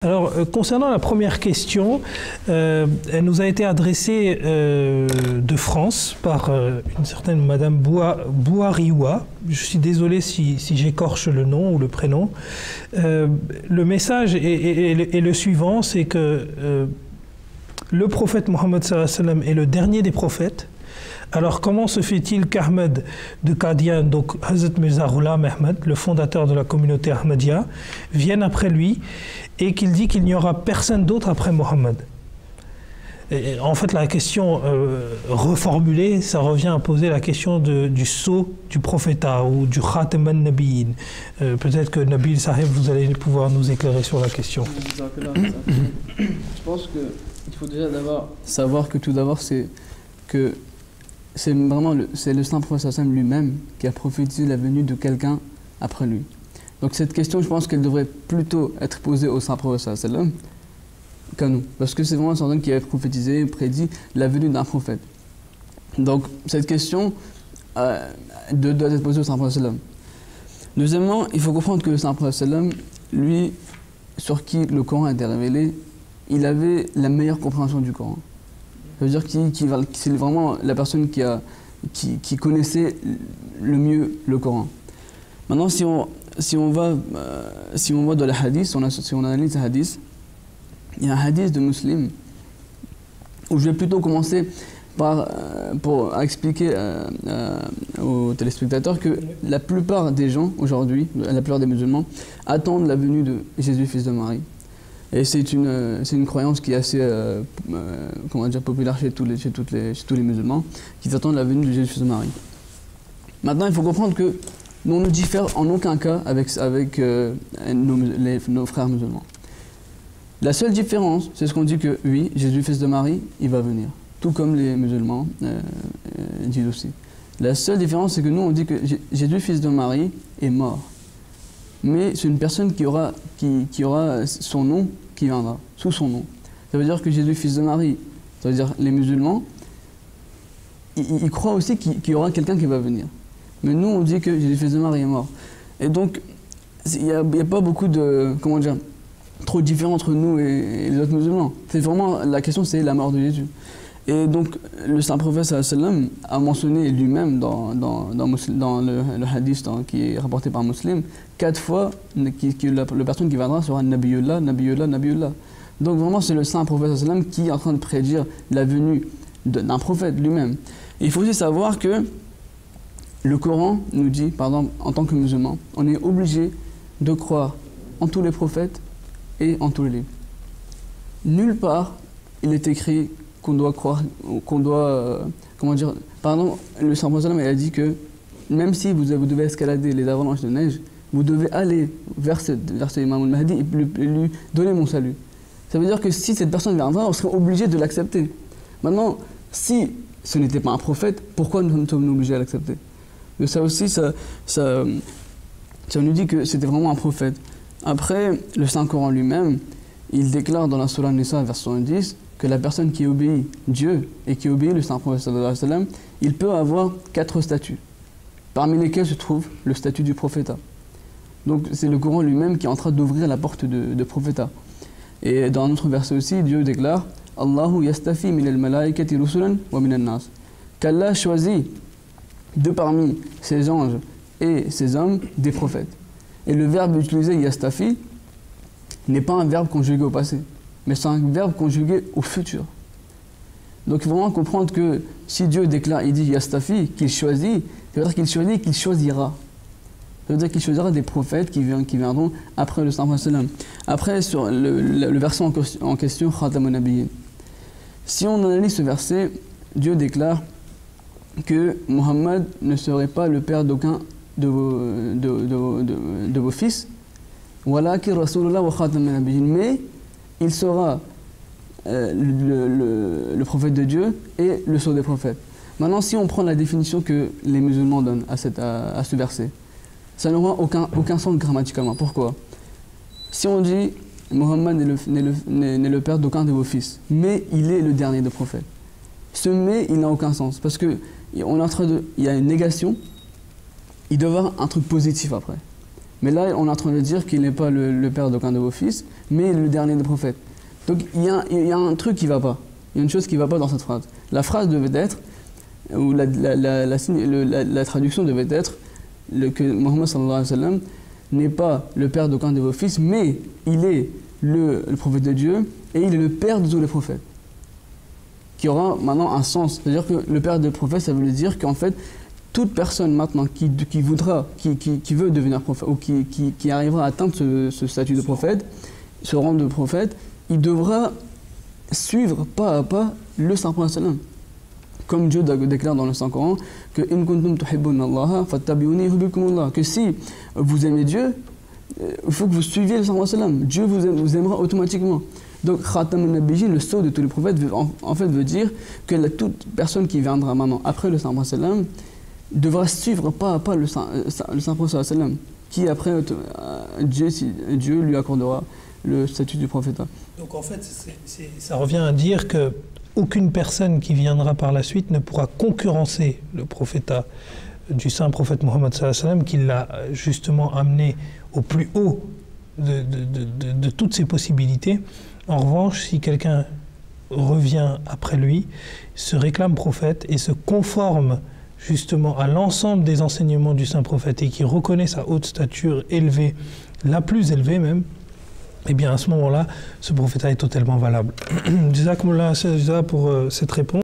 Alors, concernant la première question, elle nous a été adressée de France par une certaine Madame Bouariwa. Je suis désolé si j'écorche le nom ou le prénom. Le message est le suivant, c'est que le prophète Mohammed sallallahu alayhi wa sallam est le dernier des prophètes. Alors comment se fait-il qu'Ahmed de Qadian, donc Hazrat Mirza Ghulam Ahmed, le fondateur de la communauté Ahmadiyya, vienne après lui et qu'il dit qu'il n'y aura personne d'autre après Mohammed? Et en fait, la question reformulée, ça revient à poser la question du sceau du prophétat ou du Khatam al-Nabiyyin. Peut-être que Nabil Saheb, vous allez pouvoir nous éclairer sur la question. Je pense qu'il faut déjà d'abord savoir que tout d'abord, c'est vraiment le saint prophète lui-même qui a prophétisé la venue de quelqu'un après lui. Donc cette question, je pense qu'elle devrait plutôt être posée au saint prophète qu'à nous. Parce que c'est vraiment un saint qui a prophétisé, prédit la venue d'un prophète. Donc cette question doit être posée au saint prophète. Deuxièmement, il faut comprendre que le saint prophète, lui, sur qui le Coran a été révélé, il avait la meilleure compréhension du Coran. Ça veut dire que c'est vraiment la personne qui connaissait le mieux le Coran. Maintenant, si on va dans les hadiths, si on analyse les hadiths, il y a un hadith de Muslim où je vais plutôt commencer pour expliquer aux téléspectateurs que la plupart des gens aujourd'hui, la plupart des musulmans, attendent la venue de Jésus, fils de Marie. Et c'est une croyance qui est assez populaire chez tous les musulmans, qui attendent la venue de Jésus fils de Marie. Maintenant, il faut comprendre que nous, on ne diffère en aucun cas avec nos frères musulmans. La seule différence, c'est ce qu'on dit que oui, Jésus fils de Marie, il va venir, tout comme les musulmans disent aussi. La seule différence, c'est que nous, on dit que Jésus fils de Marie est mort. Mais c'est une personne qui aura son nom qui viendra, sous son nom. Ça veut dire que Jésus, fils de Marie, ça veut dire les musulmans, ils croient aussi qu'il y aura quelqu'un qui va venir. Mais nous, on dit que Jésus, fils de Marie est mort. Et donc, il n'y a pas beaucoup de, trop de différence entre nous et les autres musulmans. C'est vraiment, la question, c'est la mort de Jésus. Et donc, le saint prophète sallam a mentionné lui-même dans le hadith qui est rapporté par Muslim, 4 fois que la personne qui viendra sera Nabiyullah, Nabiyullah, Nabiyullah. Donc vraiment, c'est le saint prophète sallam qui est en train de prédire la venue d'un prophète lui-même. Il faut aussi savoir que le Coran nous dit, par exemple, en tant que musulman, on est obligé de croire en tous les prophètes et en tous les livres. Nulle part, il est écrit qu'on doit croire, pardon, le saint prophète il a dit que même si vous devez escalader les avalanches de neige, vous devez aller vers ce Imam al-Mahdi et lui donner mon salut. Ça veut dire que si cette personne viendra, on serait obligé de l'accepter. Maintenant, si ce n'était pas un prophète, pourquoi nous sommes obligés à l'accepter? Et ça aussi, ça nous dit que c'était vraiment un prophète. Après, le Saint-Coran lui-même, il déclare dans la Sourate Nisa, verset 70, que la personne qui obéit Dieu et qui obéit le Saint-Prophète sallallahu alayhi wa sallam, il peut avoir 4 statuts, parmi lesquels se trouve le statut du prophétat. Donc c'est le Coran lui-même qui est en train d'ouvrir la porte de prophétat. Et dans un autre verset aussi, Dieu déclare « Allahu yastafi min al-malaikati rusulan wa min al-nas » qu'Allah choisit de parmi ses anges et ses hommes des prophètes. Et le verbe utilisé « yastafi » n'est pas un verbe conjugué au passé, mais c'est un verbe conjugué au futur. Donc il faut vraiment comprendre que si Dieu déclare, il dit yastafi, qu'il choisit, ça veut dire qu'il choisit et qu'il choisira. Ça veut dire qu'il choisira des prophètes qui viendront après le Saint-Prophète. Après, sur le verset en question, Khatam al-Nabiyyin. Si on analyse ce verset, Dieu déclare que Muhammad ne serait pas le père d'aucun de vos fils, walakin Rasulullah wa Khatam al-Nabiyyin, mais il sera le prophète de Dieu et le sceau des prophètes. Maintenant, si on prend la définition que les musulmans donnent à ce verset, ça n'aura aucun sens grammaticalement. Pourquoi? Si on dit Mohammed n'est le père d'aucun de vos fils, mais il est le dernier des prophètes. Ce mais, il n'a aucun sens. Parce qu'il y a une négation, il doit y avoir un truc positif après. Mais là, on est en train de dire qu'il n'est pas le père d'aucun de vos fils, mais le dernier des prophètes. Donc il y a un truc qui ne va pas. Il y a une chose qui ne va pas dans cette phrase. La phrase devait être, ou la traduction devait être que Mohammed sallallahu alayhi wa sallam n'est pas le père d'aucun de vos fils, mais il est le prophète de Dieu et il est le père de tous les prophètes. Qui aura maintenant un sens. C'est-à-dire que le père des prophètes, ça veut dire qu'en fait, toute personne maintenant qui veut devenir prophète ou qui arrivera à atteindre ce statut de prophète, ce rang de prophète, il devra suivre pas à pas le saint prophète. Comme Dieu déclare dans le Saint-Coran que in kuntum tuhibbuna Allah fattabi'uni yuhibbukumullah, que si vous aimez Dieu, il faut que vous suiviez le saint prophète. Dieu vous aimera automatiquement. Donc Khatam al-Nabiyyin, le sceau de tous les prophètes, en fait veut dire que toute personne qui viendra maintenant après le saint prophète devra suivre pas à pas le saint prophète, qui après Dieu lui accordera le statut du prophète. Donc en fait, ça revient à dire que aucune personne qui viendra par la suite ne pourra concurrencer le prophétat du saint prophète Mohammed sallallahu alayhi wa sallam, qui l'a justement amené au plus haut de toutes ses possibilités. En revanche, si quelqu'un revient après lui, se réclame prophète et se conforme justement à l'ensemble des enseignements du saint prophète et qui reconnaît sa haute stature élevée, la plus élevée même, eh bien à ce moment-là, ce prophétat est totalement valable. Jazakumullah pour cette réponse.